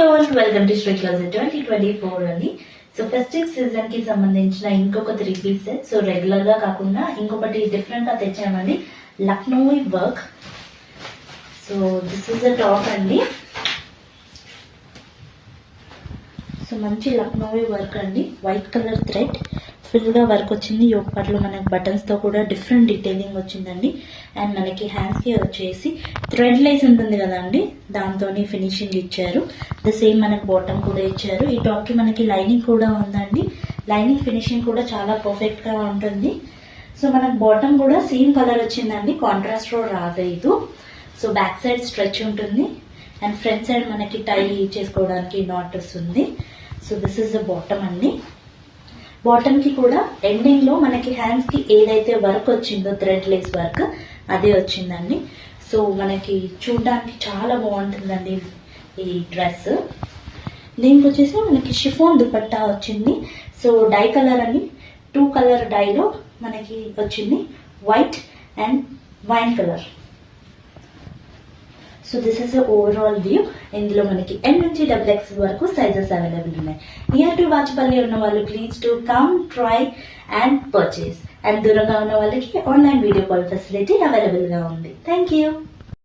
All welcome to Shri క్లాసెట్ 2024 అండి. So festive season కి సంబంధించిన ఇంకొక 3 పీస్ సెట్. సో రెగ్యులర్ గా కాకుండా ఇంకొకటి డిఫరెంట్ గా తెచ్చామండి, Lucknowi work. So this is the top అండి. సో మంచి లక్నోవి వర్క్ అండి, వైట్ కలర్ థ్రెడ్ ఫుల్ గా వర్క్ వచ్చింది. యోక్ పార్ట్లో మనకి బటన్స్ తో కూడా డిఫరెంట్ డీటెయిలింగ్ వచ్చిందండి. అండ్ మనకి హ్యాండ్స్ కి వచ్చేసి థ్రెడ్ లైస్ ఉంటుంది కదా అండి, దాంతో ఫినిషింగ్ ఇచ్చారు. ద సేమ్ మనకి బాటమ్ కూడా ఇచ్చారు. ఈ టాప్ కి మనకి లైనింగ్ కూడా ఉందండి. లైనింగ్ ఫినిషింగ్ కూడా చాలా పర్ఫెక్ట్ గా ఉంటుంది. సో మనకి బాటమ్ కూడా సేమ్ కలర్ వచ్చిందండి, కాంట్రాస్ట్ లో రాలేదు. సో బ్యాక్ సైడ్ స్ట్రెచ్ ఉంటుంది అండ్ ఫ్రంట్ సైడ్ మనకి టై చేసుకోవడానికి నాట్ వస్తుంది. So this is the bottom అండి. బాటమ్ కి కూడా ఎండింగ్ లో మనకి హ్యాండ్స్ కి ఏదైతే వర్క్ వచ్చిందో థ్రెడ్ లేస్ వర్క్ అదే వచ్చిందండి. సో మనకి చూడడానికి చాలా బాగుంటుందండి ఈ డ్రెస్. దీనికి వచ్చేసి మనకి షిఫోన్ దుపట్టా వచ్చింది. సో డై కలర్ అని 2 కలర్ డైలో మనకి వచ్చింది, white and wine colour. So this is overall view. ఇందులో మనకి M నుంచి XXL వరకు సైజెస్ అవైలబుల్ ఉన్నాయి. నియర్ టు వాచపల్లి ఉన్న వాళ్ళు please to come try and purchase. And దూరంగా ఉన్న వాళ్ళకి online video call facility available గా ఉంది. Thank you.